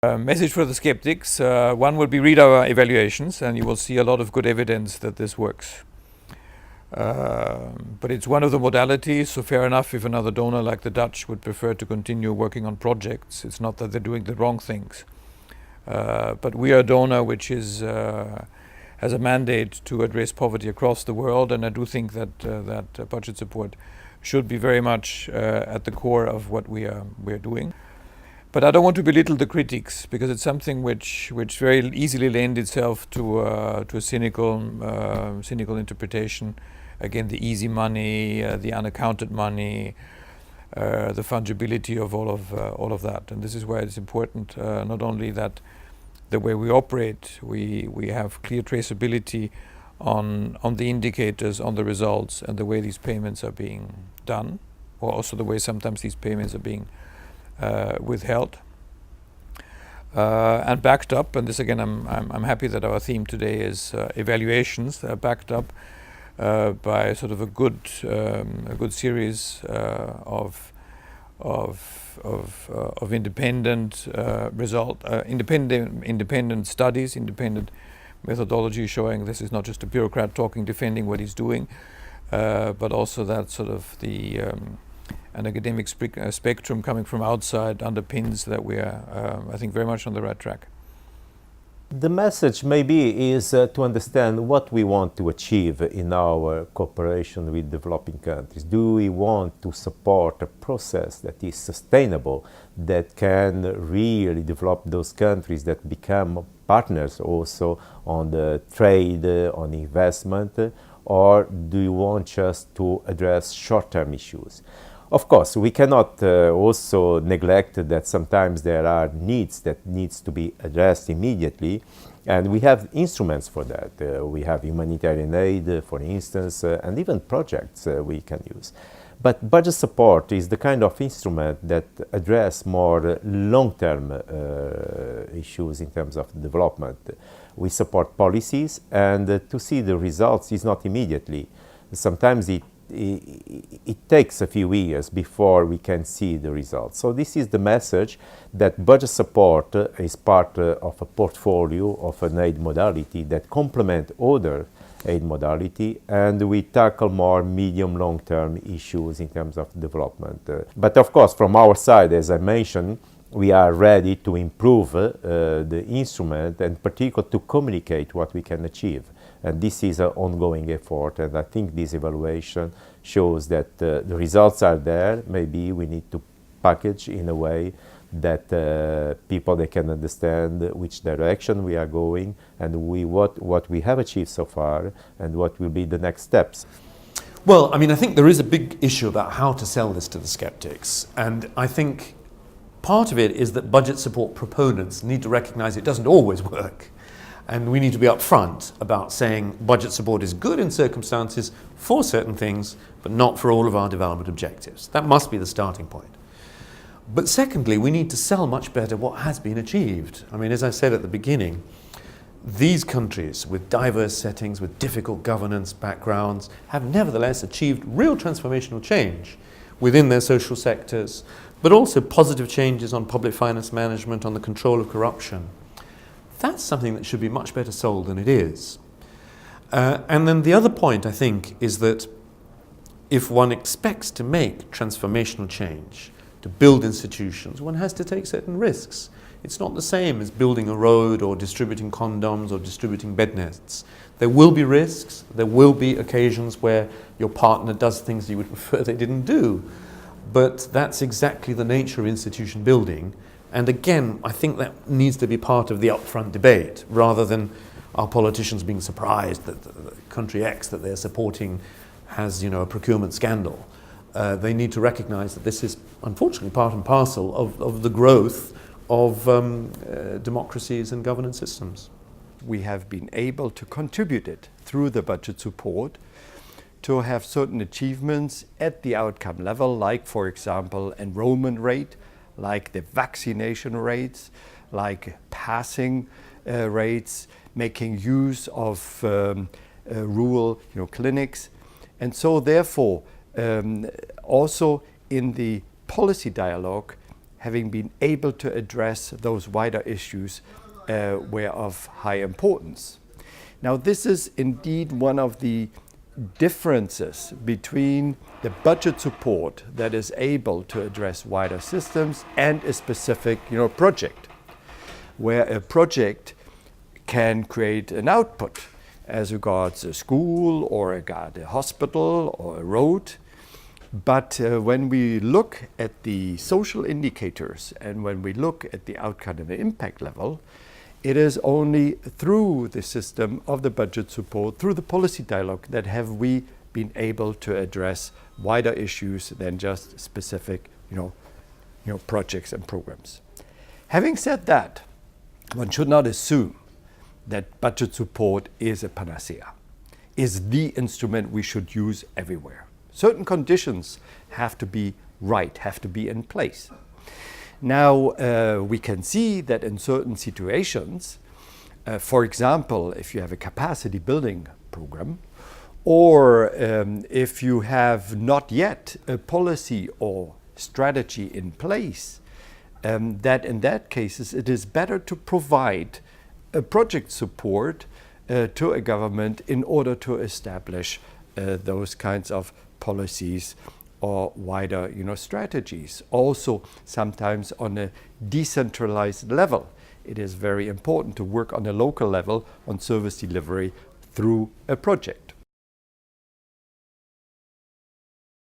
Message for the skeptics. One will be read our evaluations and you will see a lot of good evidence that this works. But it's one of the modalities, so fair enough if another donor like the Dutch would prefer to continue working on projects. It's not that they're doing the wrong things. But we are a donor which has a mandate to address poverty across the world, and I do think that budget support should be very much at the core of what we are doing. But I don't want to belittle the critics, because it's something which very easily lends itself to a cynical interpretation. Again, the easy money, the unaccounted money, the fungibility of all of that. And this is why it's important not only that the way we operate, we have clear traceability on the indicators, on the results, and the way these payments are being done, or also the way sometimes these payments are being withheld, and backed up. And this again, I'm happy that our theme today is evaluations that are backed up by sort of a good series of independent independent studies, independent methodology showing this is not just a bureaucrat talking, defending what he's doing, but also that sort of an academic spectrum coming from outside underpins that we are, I think, very much on the right track. The message maybe is to understand what we want to achieve in our cooperation with developing countries. Do we want to support a process that is sustainable, that can really develop those countries that become partners also on the trade, on investment, or do you want just to address short-term issues? Of course, we cannot also neglect that sometimes there are needs that needs to be addressed immediately, and we have instruments for that. We have humanitarian aid, for instance, and even projects we can use. But budget support is the kind of instrument that address more long-term issues in terms of development. We support policies, and to see the results is not immediately. Sometimes it takes a few years before we can see the results. So this is the message, that budget support is part of a portfolio of an aid modality that complement other aid modality, and we tackle more medium long-term issues in terms of development. But of course, from our side, as I mentioned, we are ready to improve the instrument, and particularly to communicate what we can achieve. And this is an ongoing effort, and I think this evaluation shows that the results are there. Maybe we need to package in a way that people they can understand which direction we are going, and what we have achieved so far, and what will be the next steps. Well, I mean, I think there is a big issue about how to sell this to the skeptics, and I think part of it is that budget support proponents need to recognize it doesn't always work. And we need to be upfront about saying budget support is good in circumstances for certain things, but not for all of our development objectives. That must be the starting point. But secondly, we need to sell much better what has been achieved. I mean, as I said at the beginning, these countries with diverse settings, with difficult governance backgrounds, have nevertheless achieved real transformational change within their social sectors, but also positive changes on public finance management, on the control of corruption. That's something that should be much better sold than it is. And then the other point, I think, is that if one expects to make transformational change, to build institutions, one has to take certain risks. It's not the same as building a road or distributing condoms or distributing bed nests. There will be risks, there will be occasions where your partner does things you would prefer they didn't do. But that's exactly the nature of institution building. And again, I think that needs to be part of the upfront debate, rather than our politicians being surprised that the country X that they're supporting has, a procurement scandal. They need to recognize that this is unfortunately part and parcel of the growth of democracies and governance systems. We have been able to contribute it through the budget support to have certain achievements at the outcome level, like, for example, enrollment rate, like the vaccination rates, like passing rates, making use of rural clinics. And so therefore, also in the policy dialogue, having been able to address those wider issues were of high importance. Now, this is indeed one of the differences between the budget support that is able to address wider systems and a specific project, where a project can create an output as regards a school or a hospital or a road. But when we look at the social indicators and when we look at the outcome and the impact level, it is only through the system of the budget support, through the policy dialogue, that have we been able to address wider issues than just specific projects and programs. Having said that, one should not assume that budget support is a panacea, is the instrument we should use everywhere. Certain conditions have to be right, have to be in place. Now, we can see that in certain situations, for example, if you have a capacity building program, or if you have not yet a policy or strategy in place, that in that cases it is better to provide a project support to a government in order to establish those kinds of policies or wider strategies. Also, sometimes on a decentralized level, it is very important to work on a local level on service delivery through a project.